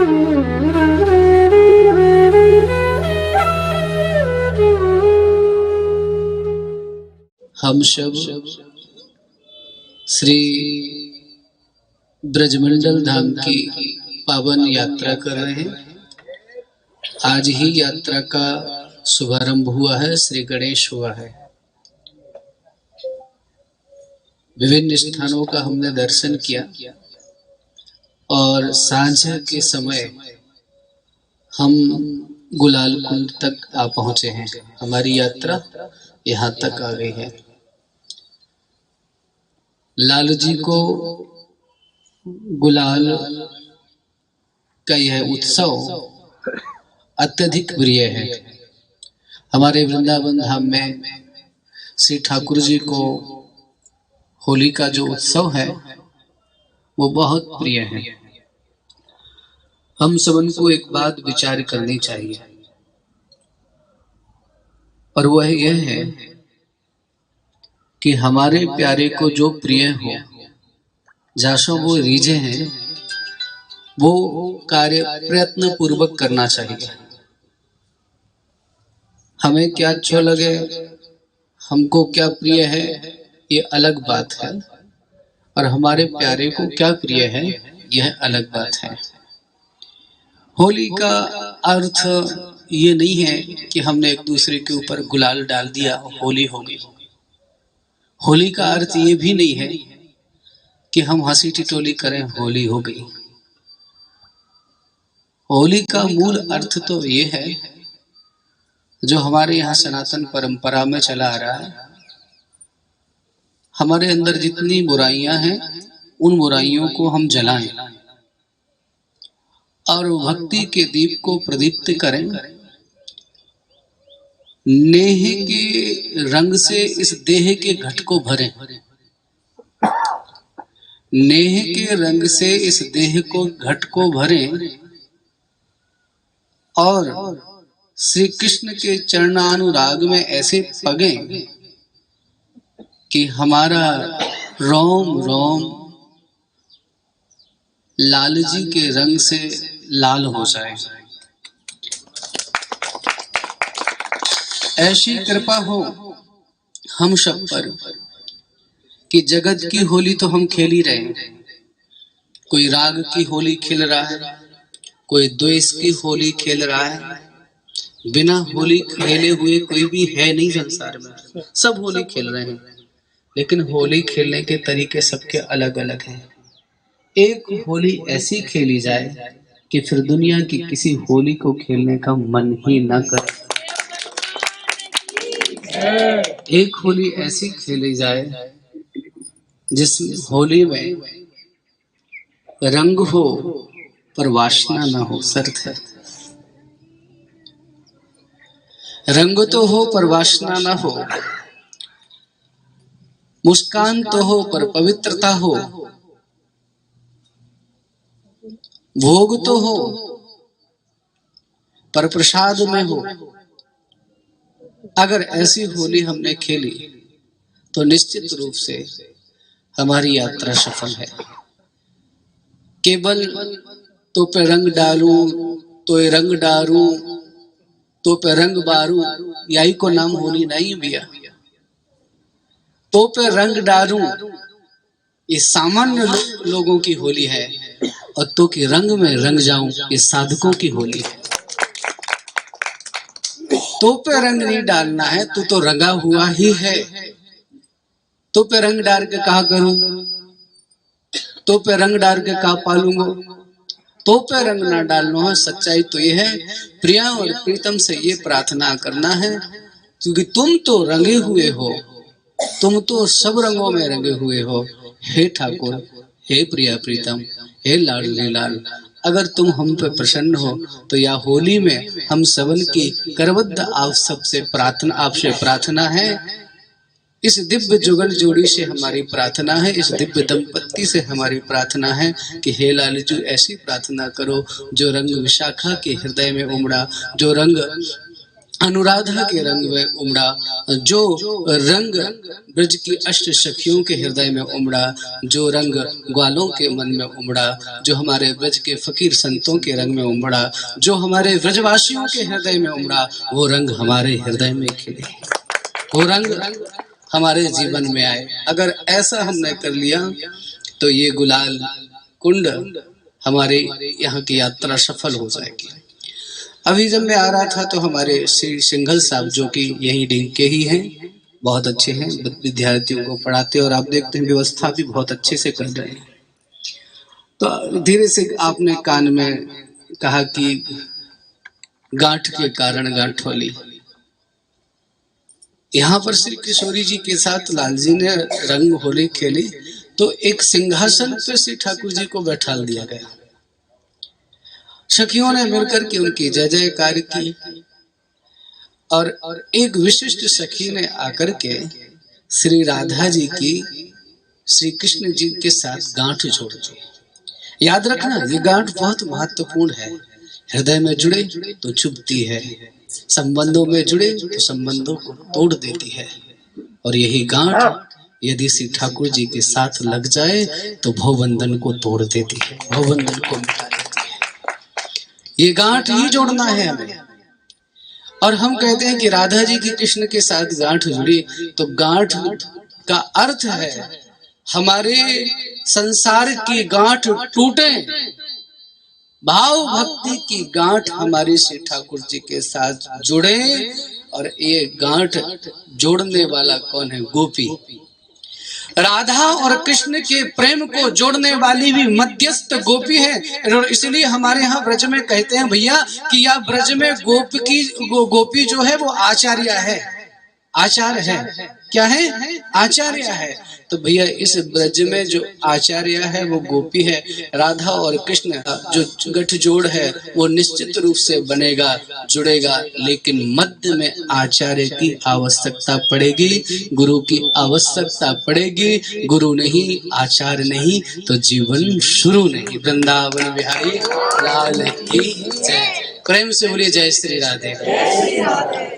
हम सब श्री ब्रजमंडल धाम की पावन यात्रा कर रहे हैं। आज ही यात्रा का शुभारंभ हुआ है, श्री गणेश हुआ है। विभिन्न स्थानों का हमने दर्शन किया और सांझ के समय हम गुलाल कुंड तक आ पहुंचे हैं। हमारी यात्रा यहाँ तक आ गई है। लाल जी को गुलाल का यह उत्सव अत्यधिक प्रिय है। हमारे वृंदावन धाम में श्री ठाकुर जी को होली का जो उत्सव है वो बहुत प्रिय है। हम सबन को एक बात विचार करनी चाहिए और वह यह है कि हमारे प्यारे को जो प्रिय हो, जासो वो रीझे हैं, वो कार्य प्रयत्न पूर्वक करना चाहिए। हमें क्या अच्छा लगे, हमको क्या प्रिय है, ये अलग बात है, और हमारे प्यारे को क्या प्रिय है यह अलग बात है। होली का अर्थ ये नहीं है कि हमने एक दूसरे के ऊपर गुलाल डाल दिया होली हो गई। होली का अर्थ ये भी नहीं है कि हम हंसी टिटोली करें होली हो गई। होली का मूल अर्थ तो ये है जो हमारे यहाँ सनातन परंपरा में चला आ रहा है। हमारे अंदर जितनी बुराइयां हैं उन बुराइयों को हम जलाएं और भक्ति के दीप को प्रदीप्त करें। नेह के रंग से इस देह के घट को भरें। नेह के रंग से इस देह को घट को भरें और श्री कृष्ण के चरणानुराग में ऐसे पगें कि हमारा रोम रोम लाल जी के रंग से लाल हो जाए। ऐसी कृपा हो हम सब पर कि जगत की होली तो हम खेल ही रहे हैं। कोई राग की होली खेल रहा है, कोई द्वेष की होली खेल रहा है। बिना होली खेले हुए कोई भी है नहीं संसार में। सब होली खेल रहे हैं, लेकिन होली खेलने के तरीके सबके अलग अलग हैं। एक होली ऐसी खेली जाए कि फिर दुनिया की किसी होली को खेलने का मन ही न करे। एक होली ऐसी खेली जाए जिस होली में रंग हो पर वासना ना हो। शर्त है, रंग तो हो पर वासना ना हो, मुस्कान तो हो पर पवित्रता हो, भोग तो हो पर प्रसाद में हो। अगर ऐसी होली हमने खेली तो निश्चित रूप से हमारी यात्रा सफल है। केवल तो पे रंग डालूं तो रंग डारूं तो पे रंग बारूं, यही को नाम होली नहीं भैया। तो पे रंग डारूं ये सामान्य लोगों की होली है, और तो के रंग में रंग जाऊं ये साधकों की होली है। तो पे रंग नहीं डालना है, तू तो रंगा हुआ ही है। तो पे रंग डाल के कहा करूं, तो पे रंग डाल के कहा पालूंगा। तो पे रंग ना डालना है। सच्चाई तो ये है, प्रिया और प्रीतम से ये प्रार्थना करना है, क्योंकि तुम तो रंगे हुए हो, तुम तो सब रंगों में रंगे हुए हो। हे ठाकुर, हे प्रिया प्रीतम, हे लाडली लाल, अगर तुम हम पे प्रसन्न हो तो या होली में हम सबन की करबद्ध आप सबसे प्रार्थना, आपसे प्रार्थना है। इस दिव्य जुगल जोड़ी से हमारी प्रार्थना है, इस दिव्य दंपत्ति से हमारी प्रार्थना है कि हे लालजू ऐसी प्रार्थना करो जो रंग विशाखा के हृदय में उमड़ा, जो रंग अनुराधा के रंग में उमड़ा, जो रंग ब्रज की अष्ट सखियों के हृदय में उमड़ा, जो रंग ग्वालों के मन में उमड़ा, जो हमारे ब्रज के फकीर संतों के रंग में उमड़ा, जो हमारे ब्रजवासियों के हृदय में उमड़ा, वो रंग हमारे हृदय में खिले, वो रंग हमारे जीवन में आए। अगर ऐसा हमने कर लिया तो ये गुलाल कुंड हमारे यहाँ की यात्रा सफल हो जाएगी। अभी जब मैं आ रहा था तो हमारे श्री सिंघल साहब, जो कि यही डीन के ही हैं, बहुत अच्छे हैं, विद्यार्थियों को पढ़ाते और आप देखते हैं व्यवस्था भी बहुत अच्छे से कर रहे हैं। तो धीरे से आपने कान में कहा कि गांठ के कारण गांठोली। यहाँ पर श्री किशोरी जी के साथ लाल जी ने रंग होली खेली तो एक सिंहासन पर श्री ठाकुर जी को बैठा दिया गया। सखियों ने मिलकर के उनकी जय जयकार की और एक विशिष्ट सखी ने आकर के श्री राधा जी की श्री कृष्ण जी के साथ गांठ जोड़ दी। याद रखना, ये गांठ बहुत महत्वपूर्ण है। हृदय में जुड़े तो चुभती है, संबंधों में जुड़े तो संबंधों को तोड़ देती है, और यही गांठ यदि श्री ठाकुर जी के साथ लग जाए तो भवबंधन को तोड़ देती है, भवबंधन को मिटा देती है। ये गांठ ही जोड़ना है हमें। और हम कहते हैं कि राधा जी की कृष्ण के साथ गांठ जुड़ी, तो गांठ का अर्थ है हमारे संसार की गांठ टूटे, भाव भक्ति की गांठ हमारी श्री ठाकुर जी के साथ जुड़े। और ये गांठ जोड़ने वाला कौन है? गोपी। राधा और कृष्ण के प्रेम को जोड़ने वाली भी मध्यस्थ गोपी है। और इसलिए हमारे यहाँ ब्रज में कहते हैं भैया कि यह ब्रज में गोपी जो है वो आचार्य है, आचार्य है। क्या है? आचार्य है। तो भैया इस ब्रज में जो आचार्य है वो गोपी है। राधा और कृष्ण जो गठजोड़ है वो निश्चित रूप से बनेगा, जुड़ेगा, लेकिन मध्य में आचार्य की आवश्यकता पड़ेगी, गुरु की आवश्यकता पड़ेगी। गुरु नहीं, आचार्य नहीं तो जीवन शुरू नहीं। वृंदावन बिहारी लाल की जय। प्रेम से बोलिए जय श्री राधे।